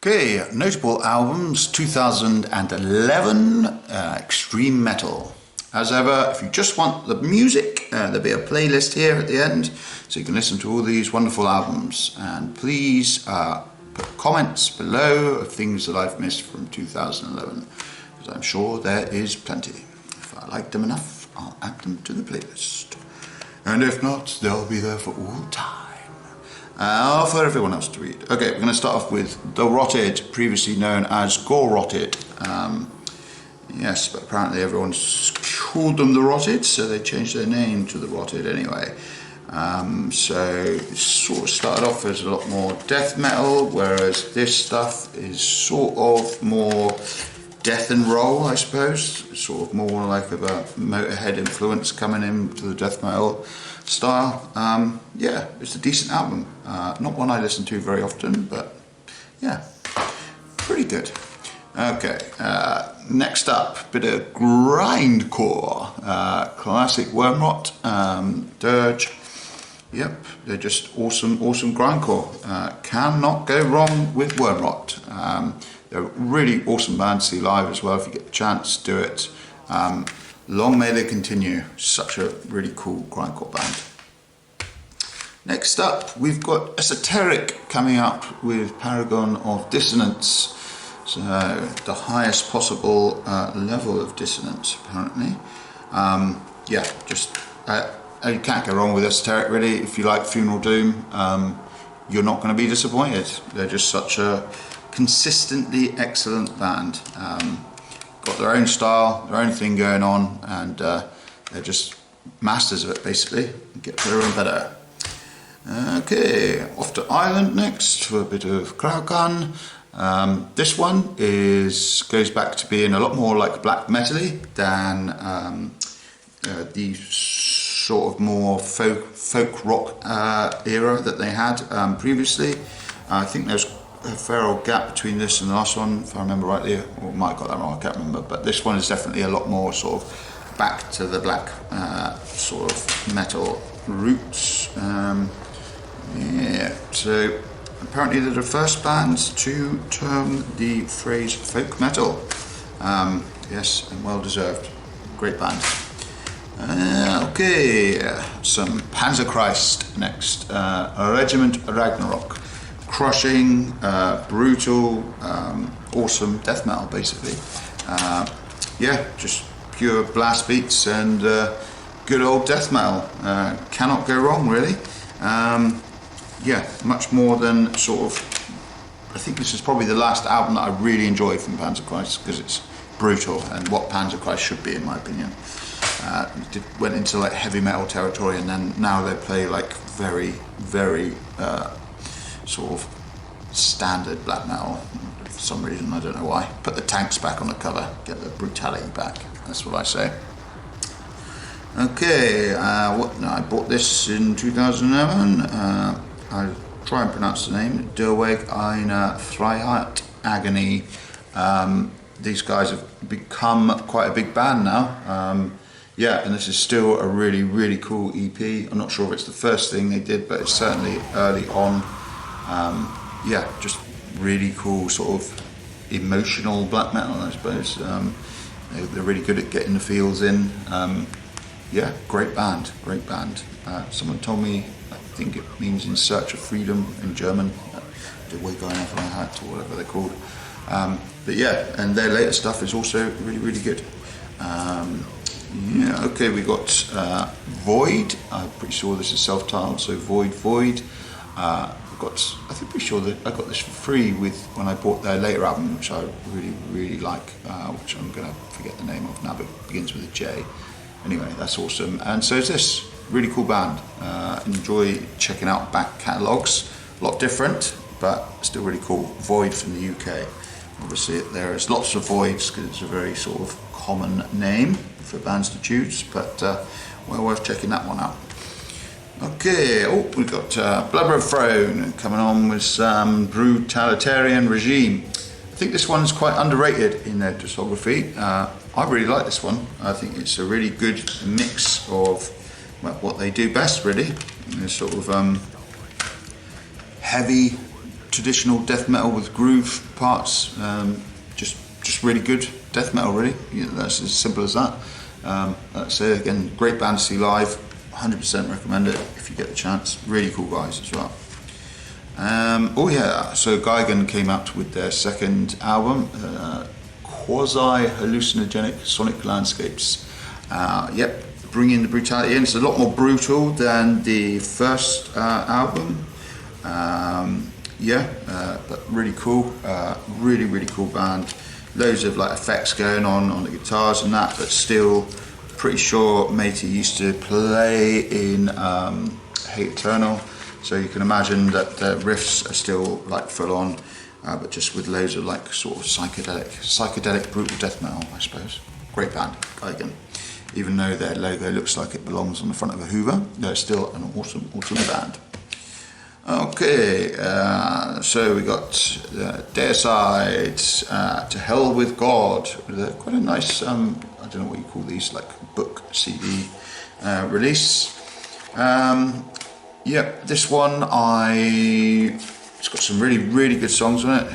Okay, notable albums 2011, extreme metal. As ever, if you just want the music, there'll be a playlist here at the end so you can listen to all these wonderful albums. And please put comments below of things that I've missed from 2011, because I'm sure there is plenty. If I like them enough, I'll add them to the playlist. And if not, they'll be there for all time. For everyone else to read. Okay, we're going to start off with The Rotted, previously known as Gore Rotted. Yes, but apparently everyone's called them The Rotted, so they changed their name to The Rotted anyway. So it sort of started off as a lot more death metal, whereas this stuff is sort of more death and roll, I suppose. Sort of more like of a Motorhead influence coming into the death metal style. Yeah, it's a decent album. Not one I listen to very often, but yeah, pretty good. Okay, next up, bit of grindcore, classic Wormrot, Dirge. Yep, they're just awesome grindcore. Cannot go wrong with Wormrot. They're a really awesome band to see live as well. If you get the chance, do it. Long may they continue. Such a really cool grindcore band. Next up, we've got Esoteric coming up with Paragon of Dissonance. So the highest possible level of dissonance, apparently. Yeah, just you can't go wrong with Esoteric, really. If you like Funeral Doom, you're not going to be disappointed. They're just such a consistently excellent band. Got their own style, their own thing going on, and they're just masters of it, basically. Get better and better. Okay, off to Ireland next for a bit of Kraukan. This one goes back to being a lot more like black metal-y than the sort of more folk rock era that they had previously. I think there's a fair old gap between this and the last one, if I remember rightly, or might have got that wrong, I can't remember, but this one is definitely a lot more sort of back to the black sort of metal roots. Yeah, so apparently they're the first band to term the phrase folk metal. Yes, and well deserved. Great band. Okay, some Panzerchrist next. Regiment Ragnarok. Crushing, brutal, awesome death metal, basically. Yeah, just pure blast beats and good old death metal. Cannot go wrong, really. Yeah, much more than sort of. I think this is probably the last album that I really enjoyed from Panzerchrist, because it's brutal and what Panzerchrist should be, in my opinion. Went into like heavy metal territory, and then now they play like very sort of standard black metal for some reason, I don't know why. Put the tanks back on the cover, get the brutality back, that's what I say. Okay, I bought this in 2011. I'll try and pronounce the name, Der Weg einer Freiheit Agony. These guys have become quite a big band now. Yeah, and this is still a really cool EP. I'm not sure if it's the first thing they did, but it's certainly early on. Yeah, just really cool sort of emotional black metal, I suppose. They're really good at getting the feels in. Yeah, great band. Someone told me, I think it means In Search of Freedom in German. Der Weg einer Freiheit, or whatever they're called. But yeah, and their later stuff is also really good. Yeah, okay, we got Void. I'm pretty sure this is self-titled, so Void. I'm pretty sure that I got this for free when I bought their later album, which I really like, which I'm going to forget the name of now, but it begins with a J. Anyway, that's awesome. And so is this. Really cool band. Enjoy checking out back catalogues. A lot different, but still really cool. Void from the UK. Obviously, there's lots of Voids because it's a very sort of common name for bands to choose, but well worth checking that one out. Okay, we've got Blubber of Throne coming on with some Brutalitarian Regime. I think this one's quite underrated in their discography. I really like this one. I think it's a really good mix of what they do best, really. It's sort of heavy traditional death metal with groove parts. Just really good death metal, really. That's as simple as that. That's it. Again, great band to see live. 100% recommend it if you get the chance. Really cool guys as well. Oh yeah, so Gigan came out with their second album, Quasi-Hallucinogenic Sonic Landscapes. Yep, bringing the brutality in. It's a lot more brutal than the first album. But really cool. Really cool band. Loads of like effects going on the guitars and that, but still pretty sure Matey used to play in Hate Eternal, so you can imagine that the riffs are still like full on, but just with loads of like sort of psychedelic brutal death metal, I suppose. Great band, Gigan. Even though their logo looks like it belongs on the front of a Hoover, they're still an awesome band. Okay, so we got Deicide, To Hell With God, with quite a nice, I don't know what you call these, like book CD release. Yep, this one it's got some really good songs on it.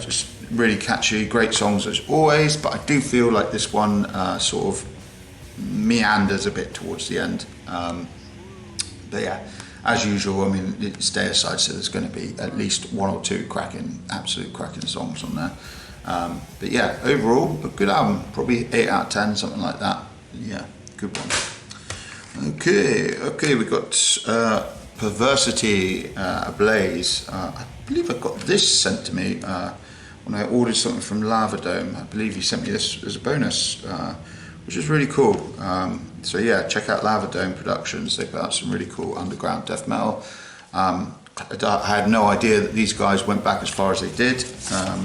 Just really catchy, great songs as always, but I do feel like this one sort of meanders a bit towards the end. But yeah, as usual, I mean, it's Deicide, so there's going to be at least one or two absolute cracking songs on there. But yeah, overall, a good album, probably 8 out of 10, something like that. Yeah, good one. Okay, we got Perversity, Ablaze. I believe I got this sent to me when I ordered something from Lavadome. I believe he sent me this as a bonus, which is really cool. So yeah, check out Lavadome Productions. They put out some really cool underground death metal. I had no idea that these guys went back as far as they did. I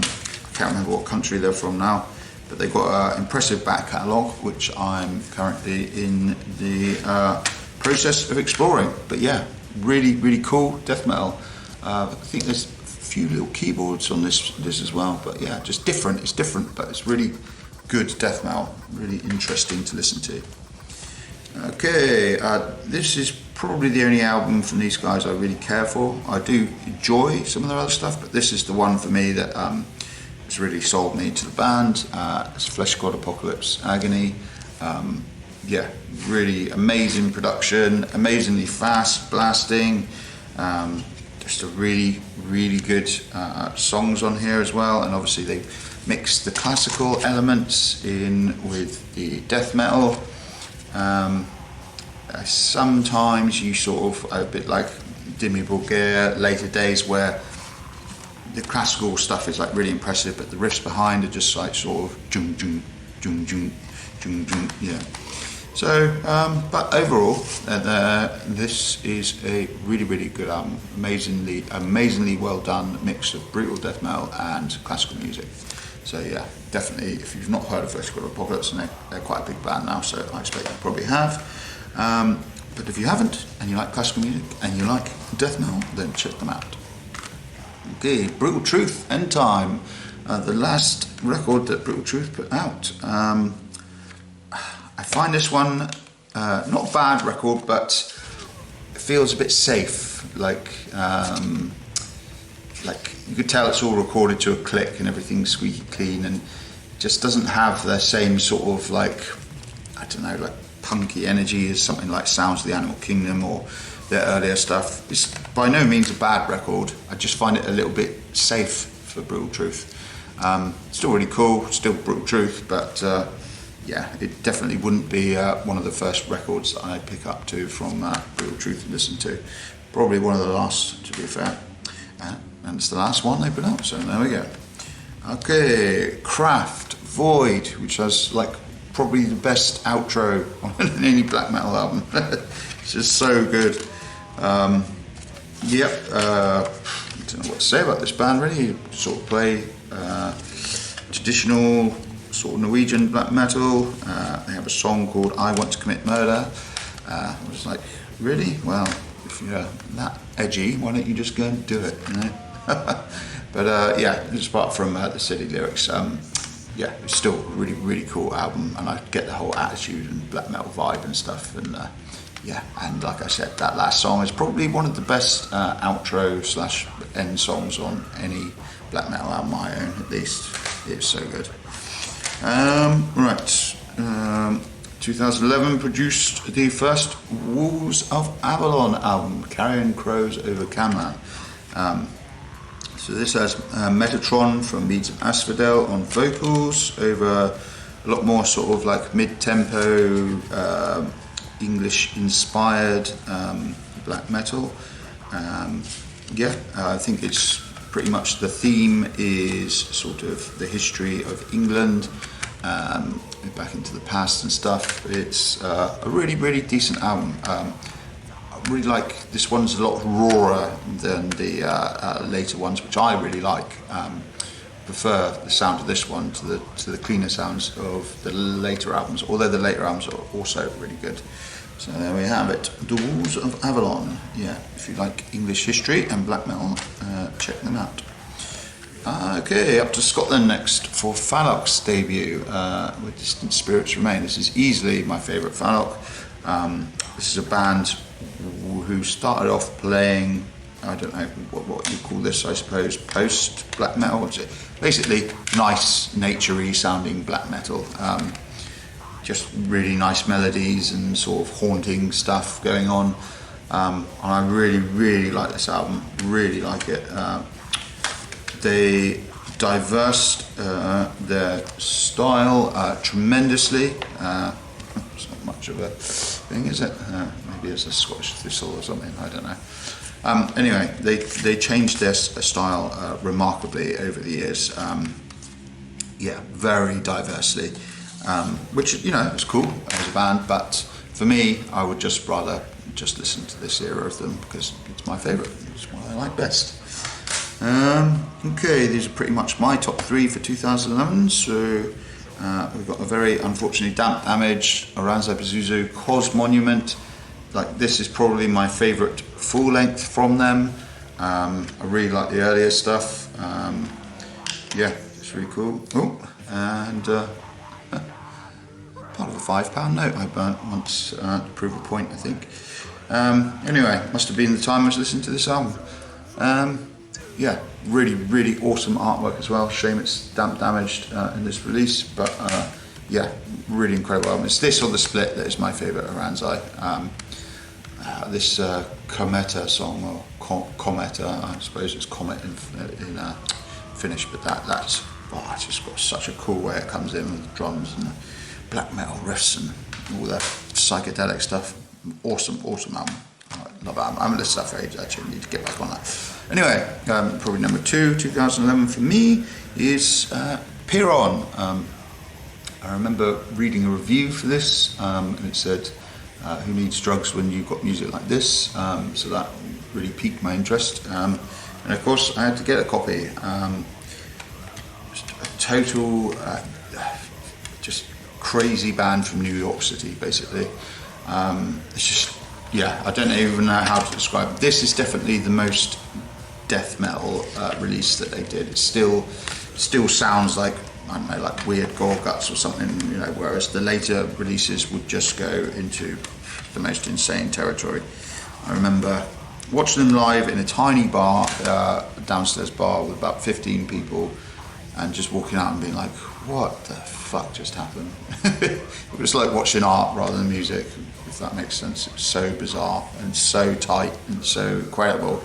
can't remember what country they're from now, but they've got an impressive back catalogue, which I'm currently in the process of exploring. But yeah, really cool death metal. I think there's a few little keyboards on this as well, but yeah, just different. It's different, but it's really good death metal, really interesting to listen to. Okay, this is probably the only album from these guys I really care for. I do enjoy some of their other stuff, but this is the one for me that has really sold me to the band. It's Flesh God Apocalypse Agony. Yeah, really amazing production, amazingly fast blasting. Just a really good songs on here as well, and obviously they mix the classical elements in with the death metal. Sometimes you sort of, a bit like Dimmy Borgir, later days, where the classical stuff is like really impressive, but the riffs behind are just like sort of jung jung jung jung jung jung, yeah. So, but overall, this is a really good album. Amazingly well done mix of brutal death metal and classical music. So yeah, definitely, if you've not heard of Flesh God Apocalypse, and they're quite a big band now, so I expect you probably have. But if you haven't, and you like classical music, and you like death metal, then check them out. Okay, Brutal Truth, End Time, the last record that Brutal Truth put out. I find this one not a bad record, but it feels a bit safe. Like you could tell it's all recorded to a click and everything's squeaky clean, and just doesn't have the same sort of like, I don't know, like punky energy as something like Sounds of the Animal Kingdom or their earlier stuff. It's by no means a bad record. I just find it a little bit safe for Brutal Truth. Still really cool, still Brutal Truth, but yeah, it definitely wouldn't be one of the first records that I pick up to from Brutal Truth and listen to. Probably one of the last, to be fair. And it's the last one they put out, so there we go. Okay, Craft, Void, which has like probably the best outro on any black metal album. It's just so good. I don't know what to say about this band really. You sort of play traditional sort of Norwegian black metal. They have a song called I Want to Commit Murder. I was like, really? Well, if you're that edgy, why don't you just go and do it, you know? But yeah, just apart from the silly lyrics, yeah, it's still a really cool album, and I get the whole attitude and black metal vibe and stuff, and yeah, and like I said, that last song is probably one of the best outro slash end songs on any black metal album I own, at least. It's so good. Right. 2011 produced the first Wolves of Avalon album, Carrion Crows Over Camlan. So this has Metatron from Meads of Asphodel on vocals, over a lot more sort of like mid-tempo, English-inspired black metal. I think it's pretty much the theme is sort of the history of England, back into the past and stuff. It's a really, really decent album. I really like this one's a lot rawer than the later ones, which I really like. Prefer the sound of this one to the cleaner sounds of the later albums, although the later albums are also really good. So there we have it, The Wolves of Avalon. Yeah, if you like English history and black metal, check them out. Okay, up to Scotland next for Falloch's debut, Where Distant Spirits Remain. This is easily my favourite Falloch. This is a band who started off playing, I don't know what you call this, I suppose, post black metal. Basically nice, nature-y sounding black metal. Just really nice melodies and sort of haunting stuff going on. And I really, really like this album, really like it. They diversed their style tremendously. It's not much of a thing, is it? Maybe it's a Scottish thistle or something, I don't know. Anyway, they changed their style remarkably over the years. Yeah, very diversely, which, you know, is cool as a band, but for me, I would just rather just listen to this era of them because it's my favourite. It's what I like best. Okay, these are pretty much my top 3 for 2011. So we've got a very unfortunately Damp Damage, Oranza Pazuzu, Cos Monument. Like, this is probably my favourite full length from them. I really like the earlier stuff. Yeah, it's really cool. Oh, and part of a £5 note I burnt once to prove a point, I think. Anyway, must have been the time I was listening to this album. Yeah, really, really awesome artwork as well. Shame it's damp damaged in this release, but yeah, really incredible album. It's this or The Split that is my favourite Oranzai. This Cometa song, or Cometa, I suppose it's Comet in Finnish, but that's it's just got such a cool way it comes in with the drums and the black metal riffs and all that psychedelic stuff. Awesome album. Love album. I haven't listened to that for ages, actually. I need to get back on that. Anyway, probably number 2, 2011 for me, is Piron. I remember reading a review for this, and it said, who needs drugs when you've got music like this? So that really piqued my interest. And of course, I had to get a copy. Just a total, just crazy band from New York City, basically. It's just, yeah, I don't even know how to describe it. This is definitely the most death metal release that they did. It still sounds like, I don't know, like weird Gorguts or something, you know, whereas the later releases would just go into the most insane territory. I remember watching them live in a tiny bar, downstairs bar with about 15 people, and just walking out and being like, what the fuck just happened? It was like watching art rather than music, if that makes sense. It was so bizarre and so tight and so incredible.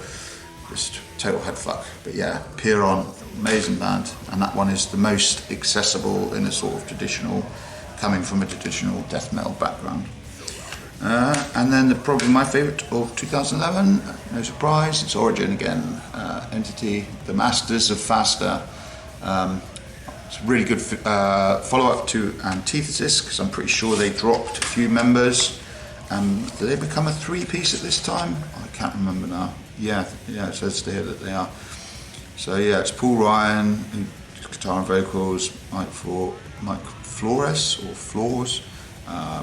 Just total head fuck. But yeah, Piron, amazing band, and that one is the most accessible in a sort of traditional, coming from a traditional death metal background. And then probably my favourite of 2011, no surprise, it's Origin again. Entity, the Masters of Faster. It's a really good follow-up to Antithesis, because I'm pretty sure they dropped a few members. Did they become a 3-piece at this time? I can't remember now. Yeah, it says here that they are. So yeah, it's Paul Ryan, guitar and vocals, Mike Flores, or Floors,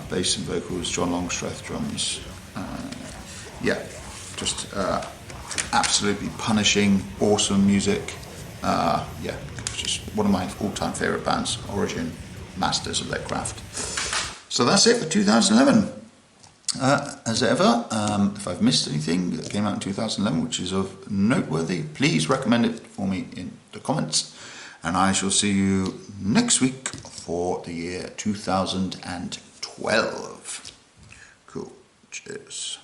bass and vocals, John Longstreth drums. Yeah, just absolutely punishing, awesome music. Yeah, it's just one of my all-time favourite bands, Origin, masters of their craft. So that's it for 2011. As ever, if I've missed anything that came out in 2011 which is of noteworthy, please recommend it for me in the comments, and I shall see you next week for the year 2012. Cool. Cheers.